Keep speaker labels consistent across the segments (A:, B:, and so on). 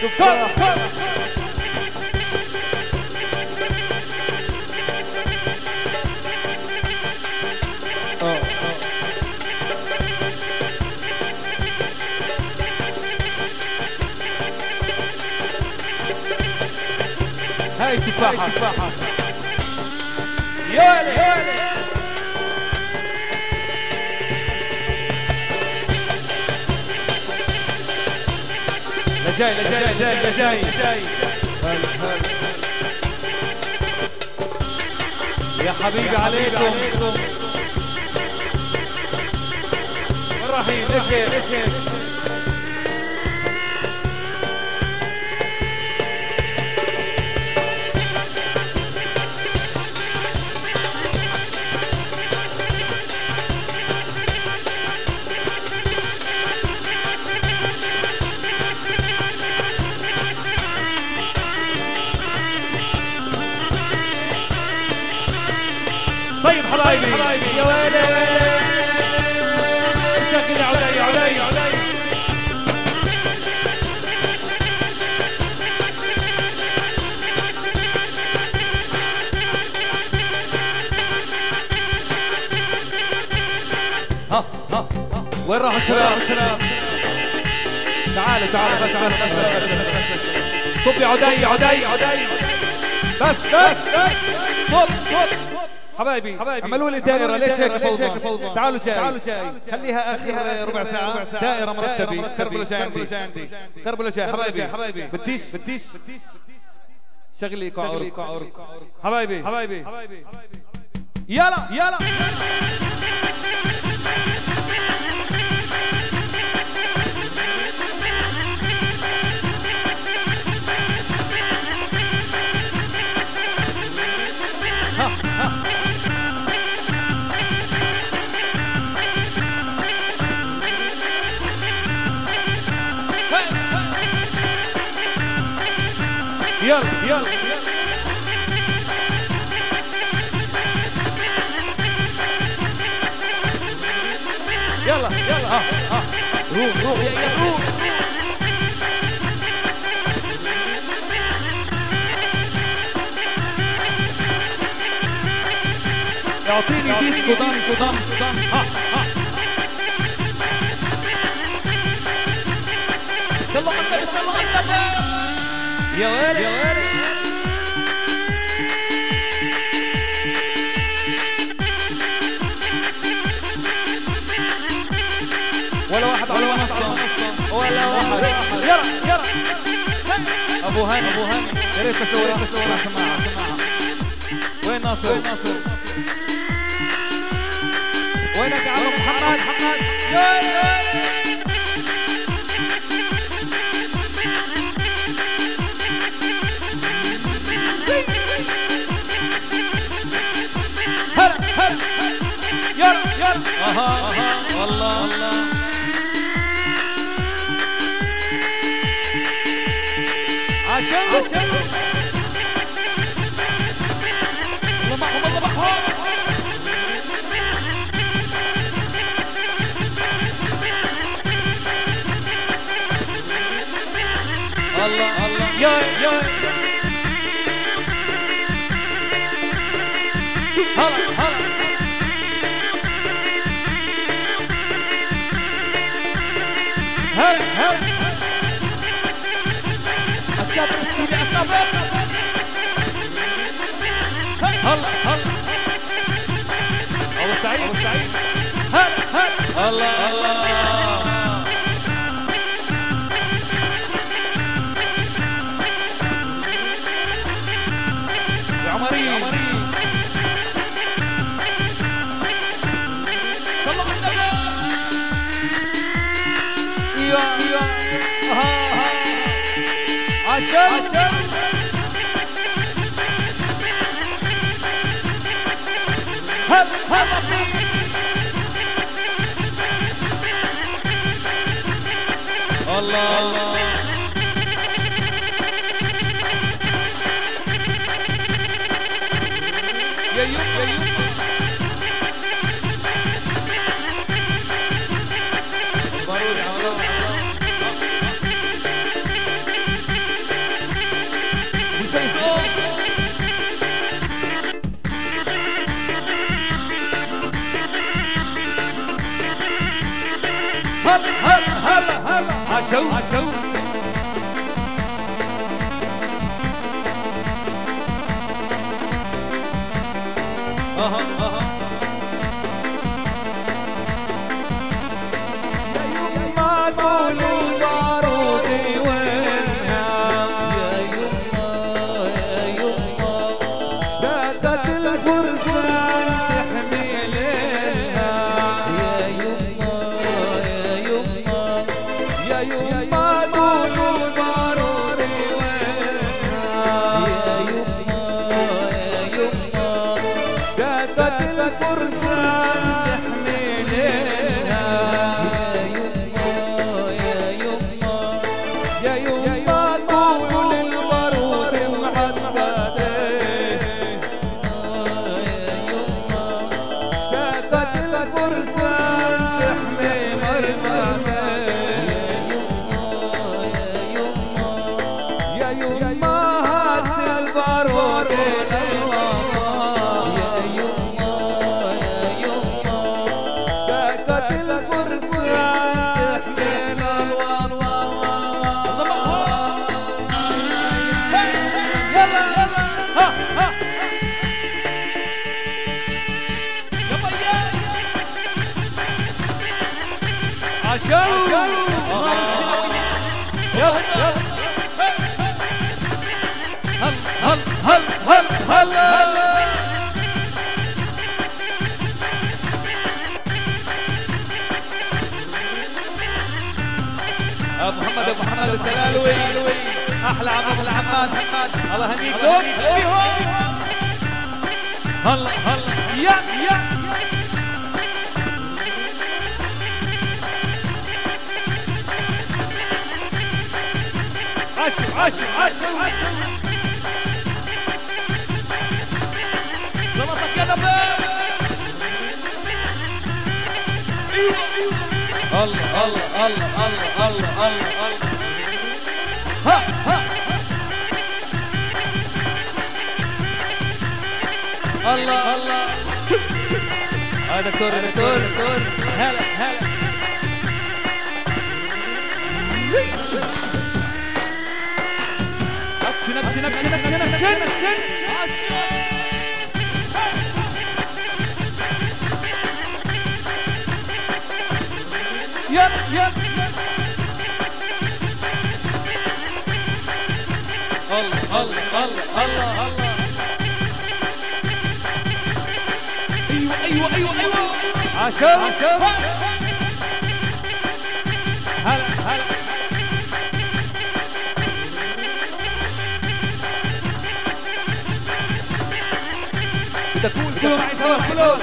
A: تفاحة. هاي تفاحة يا ولد. جاي يا حبيبي عليكم. وين رايحين؟ ليش طيب حبايبي يا ويلي شكلي علي ها وين راحوا الشباب؟ تعالوا صب يا عدي بس صب حبايبي عملوا لي دائرة. ليش هيك فوضى؟ تعالوا جاي خليها آخر ربع ساعة دائرة مرتبة. كربلة جاي حبايبي. بديش شغلي كعور حبايبي يلا يلا روح اعطيني ديسكو دم صلوا على النبي يا ويلي ولا واحد يلا ابو هاني يا ريت تصور سماعه. وين ناصر؟ وينك يا عم محمد؟ يلا والله عشان الله معهم الله يا هلا الكابتن السوري أصابر هلا أبو سعيد هلا الله يا عمري صلوا على النبي يا عشان هلا الله يا يوم ضروري هلا عشو محمد الدلالوي احلى عماد الله يهنيكم هلا يا عشو زلطة كذبة الله ها الله هذا دكتور هلا نكشن يب الله ايوه عشان هلا كلوا معي سوا كلوا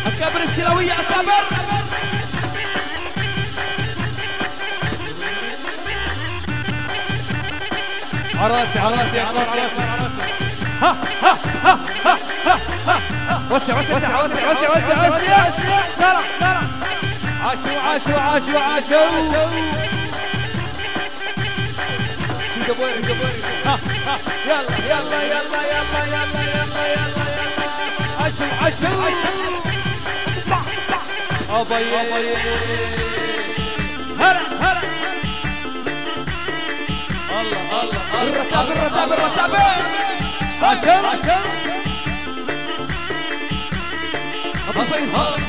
A: أكابر السلاوية أكابر عراسي وسع عاشوا يلا عاشوا أبي هلا الله الرتابة عشان أبو فيصل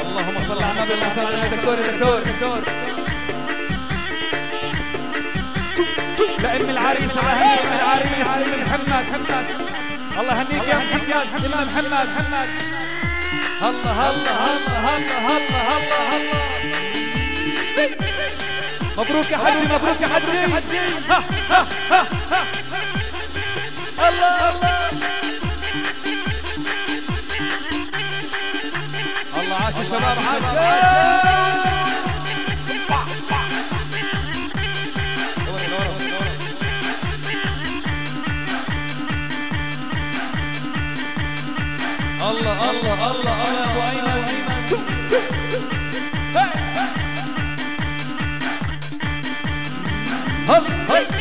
A: اللهم صل على النبي الله تعالى دكتور لأم العريس محمد الله يهنيك يا محمد إمام محمد هلا هلا هلا هلا هلا هلا هلا. مبروك يا حجي مبروك يا حجي. ها ها ها ها. الله الله الله. عاش الشباب عاش. الله الله الله الله ابو ايمن.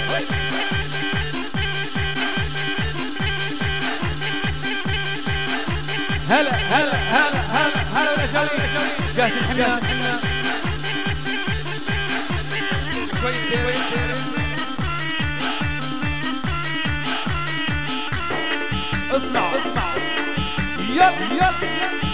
A: هلا هلا هلا هلا هلا يا شباب. جاهز الحمام. اسمع اسمع. يلا يلا